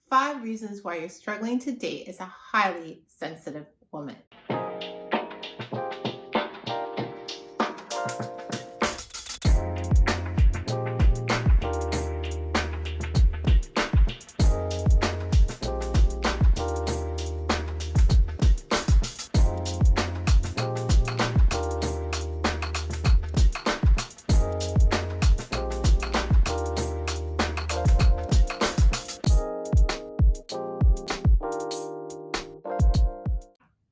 5 reasons why you're struggling to date as a highly sensitive woman.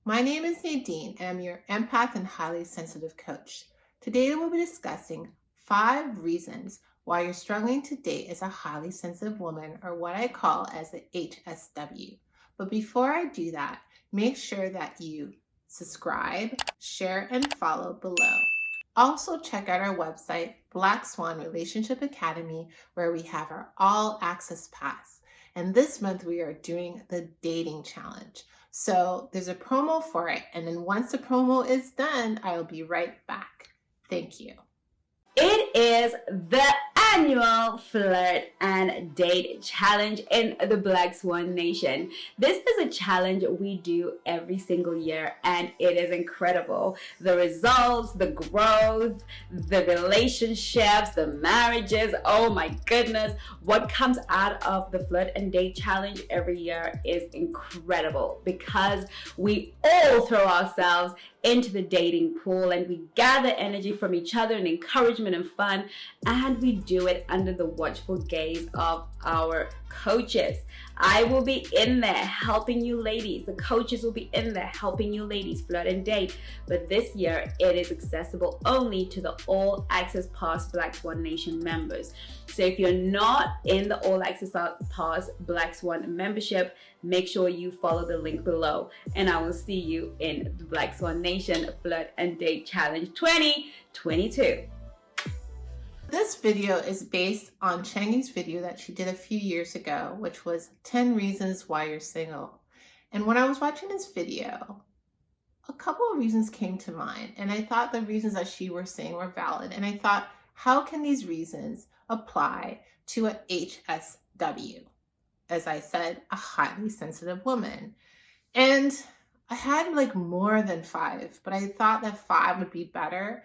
My name is Nadine, and I'm your empath and highly sensitive coach. Today we'll be discussing 5 reasons why you're struggling to date as a highly sensitive woman, or what I call as the HSW. But before I do that, make sure that you subscribe, share, and follow below. Also check out our website, Black Swan Relationship Academy, where we have our all access pass. And this month we are doing the dating challenge. So there's a promo for it. And then once the promo is done, I'll be right back. Thank you. It is the annual Flirt and Date challenge in the Black Swan Nation. This is a challenge we do every single year, and it is incredible. The results, the growth, the relationships, the marriages, oh my goodness. What comes out of the Flirt and Date challenge every year is incredible, because we all throw ourselves into the dating pool and we gather energy from each other and encouragement and fun, and we do it under the watchful gaze of our coaches. I will be in there helping you ladies. The coaches will be in there helping you ladies flirt and date. But this year, it is accessible only to the All Access Pass Black Swan Nation members. So if you're not in the All Access Pass Black Swan membership, make sure you follow the link below. And I will see you in the Black Swan Nation Flirt and Date Challenge 2022. This video is based on Chengi's video that she did a few years ago, which was 10 reasons why you're single. And when I was watching this video, a couple of reasons came to mind, and I thought the reasons that she was saying were valid. And I thought, how can these reasons apply to a HSW? As I said, a highly sensitive woman. And I had like more than 5, but I thought that 5 would be better.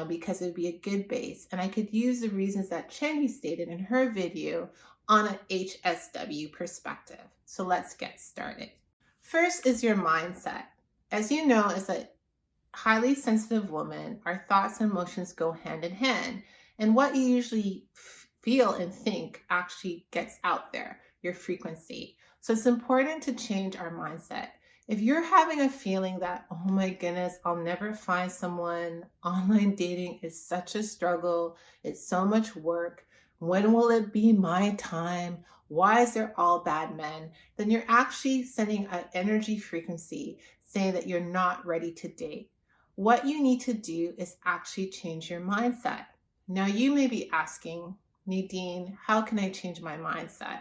Because it would be a good base, and I could use the reasons that Chengi stated in her video on an HSW perspective. So let's get started. First is your mindset. As you know, as a highly sensitive woman, our thoughts and emotions go hand in hand, and what you usually feel and think actually gets out there, your frequency. So it's important to change our mindset. If you're having a feeling that, oh my goodness, I'll never find someone, online dating is such a struggle, it's so much work, when will it be my time, why is there all bad men, then you're actually sending an energy frequency saying that you're not ready to date. What you need to do is actually change your mindset. Now you may be asking, Nadine, how can I change my mindset?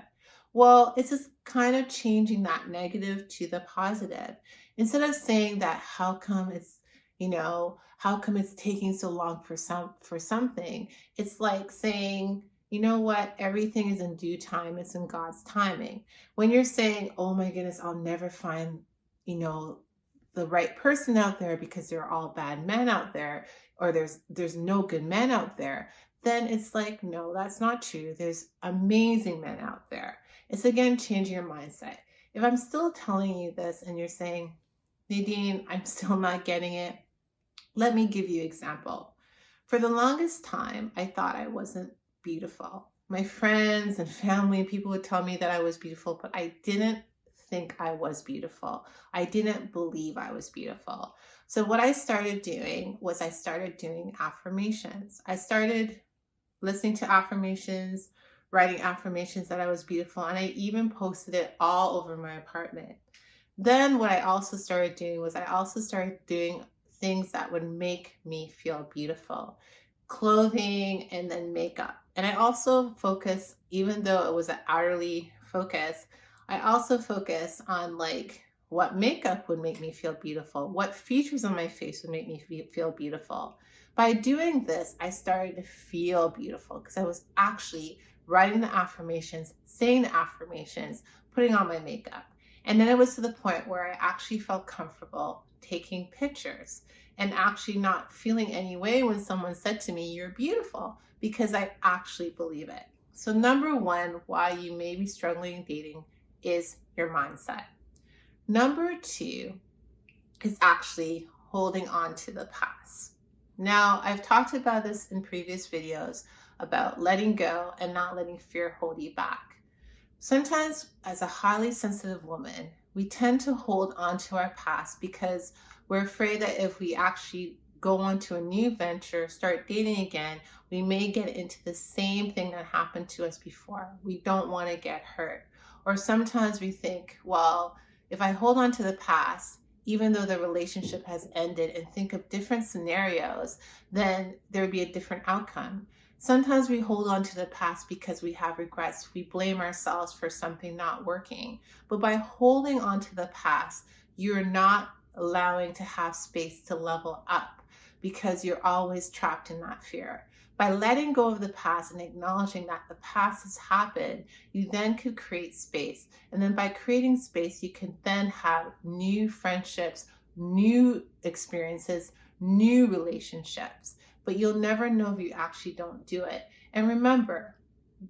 Well, it's just kind of changing that negative to the positive. Instead of saying that, how come it's taking so long for something, it's like saying, you know what, everything is in due time, it's in God's timing. When you're saying, oh my goodness, I'll never find, the right person out there because there are all bad men out there, or there's no good men out there, then it's like, no, that's not true. There's amazing men out there. It's again changing your mindset. If I'm still telling you this and you're saying, Nadine, I'm still not getting it, let me give you an example. For the longest time, I thought I wasn't beautiful. My friends and family, people would tell me that I was beautiful, but I didn't think I was beautiful. I didn't believe I was beautiful. So what I started doing was I started doing affirmations. I started listening to affirmations, writing affirmations that I was beautiful, and I even posted it all over my apartment. Then what I also started doing was I also started doing things that would make me feel beautiful. Clothing and then makeup. And I also focus, even though it was an hourly focus, I also focus on like what makeup would make me feel beautiful, what features on my face would make me feel beautiful. By doing this, I started to feel beautiful because I was actually writing the affirmations, saying the affirmations, putting on my makeup. And then it was to the point where I actually felt comfortable taking pictures and actually not feeling any way when someone said to me, "You're beautiful," because I actually believe it. So number one, why you may be struggling in dating is your mindset. Number two is actually holding on to the past. Now, I've talked about this in previous videos about letting go and not letting fear hold you back. Sometimes, as a highly sensitive woman, we tend to hold on to our past because we're afraid that if we actually go on to a new venture, start dating again, we may get into the same thing that happened to us before. We don't want to get hurt. Or sometimes we think, well, if I hold on to the past, even though the relationship has ended, and think of different scenarios, then there would be a different outcome. Sometimes we hold on to the past because we have regrets. We blame ourselves for something not working. But by holding on to the past, you're not allowing to have space to level up because you're always trapped in that fear. By letting go of the past and acknowledging that the past has happened, you then could create space. And then by creating space, you can then have new friendships, new experiences, new relationships. But you'll never know if you actually don't do it. And remember,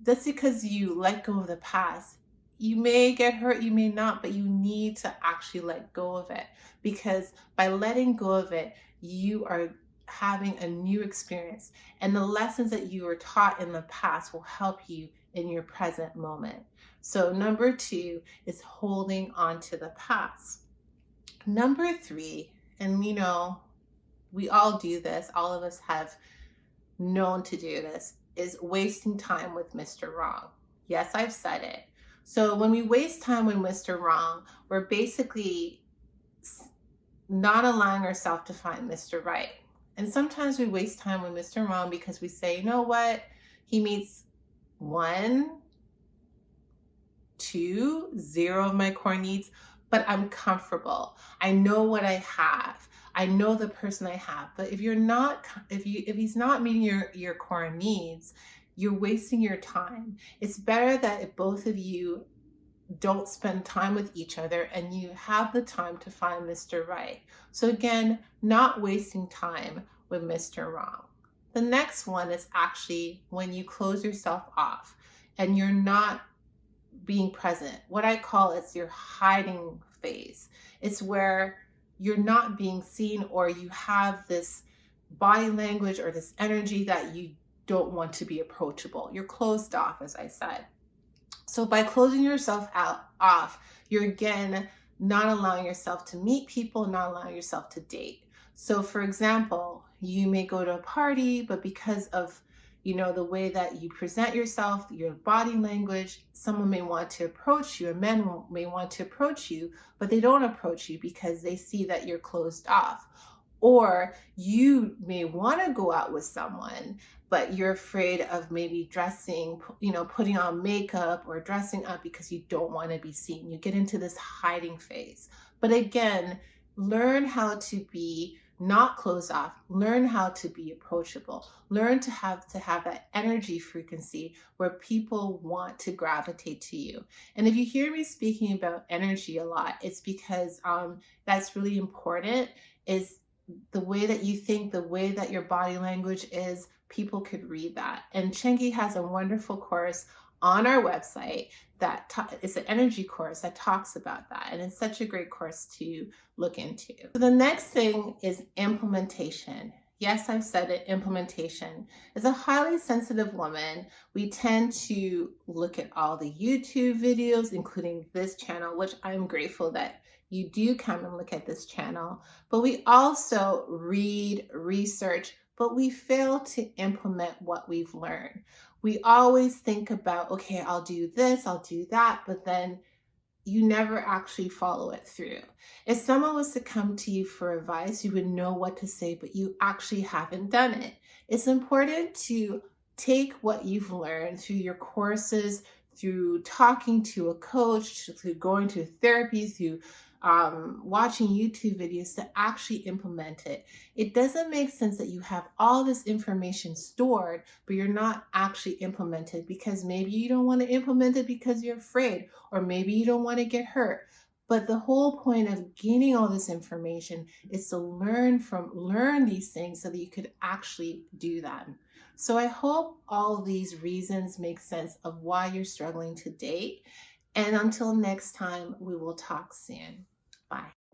just because you let go of the past, you may get hurt, you may not, but you need to actually let go of it. Because by letting go of it, you are having a new experience. And the lessons that you were taught in the past will help you in your present moment. So number two is holding on to the past. Number three, and we all do this, all of us have known to do this, is wasting time with Mr. Wrong. Yes, I've said it. So when we waste time with Mr. Wrong, we're basically not allowing ourselves to find Mr. Right. And sometimes we waste time with Mr. Wrong because we say, you know what? He meets 1, 2, 0 of my core needs, but I'm comfortable. I know what I have. I know the person I have. But if he's not meeting your core needs, you're wasting your time. It's better that if both of you don't spend time with each other and you have the time to find Mr. Right. So again, not wasting time with Mr. Wrong. The next one is actually when you close yourself off and you're not being present. What I call is your hiding phase. It's where you're not being seen, or you have this body language or this energy that you don't want to be approachable. You're closed off, as I said. So by closing yourself off, you're again not allowing yourself to meet people, not allowing yourself to date. So for example, you may go to a party, but because of the way that you present yourself, your body language, someone may want to approach you, and men may want to approach you, but they don't approach you because they see that you're closed off. Or you may want to go out with someone, but you're afraid of maybe dressing, putting on makeup or dressing up because you don't want to be seen. You get into this hiding phase. But again, learn how to be not closed off. Learn how to be approachable. Learn to have that energy frequency where people want to gravitate to you. And if you hear me speaking about energy a lot, it's because that's really important. Is the way that you think, the way that your body language is, people could read that. And Chengi has a wonderful course on our website that it's an energy course that talks about that. And it's such a great course to look into. So the next thing is implementation. Yes, I've said it, implementation. As a highly sensitive woman, we tend to look at all the YouTube videos, including this channel, which I'm grateful that you do come and look at this channel. But we also read, research, but we fail to implement what we've learned. We always think about, okay, I'll do this, I'll do that, but then you never actually follow it through. If someone was to come to you for advice, you would know what to say, but you actually haven't done it. It's important to take what you've learned through your courses, through talking to a coach, through going to therapy, through watching YouTube videos to actually implement it. It doesn't make sense that you have all this information stored, but you're not actually implemented because maybe you don't want to implement it because you're afraid, or maybe you don't want to get hurt. But the whole point of gaining all this information is to learn these things so that you could actually do them. So I hope all these reasons make sense of why you're struggling to date. And until next time, we will talk soon. Bye.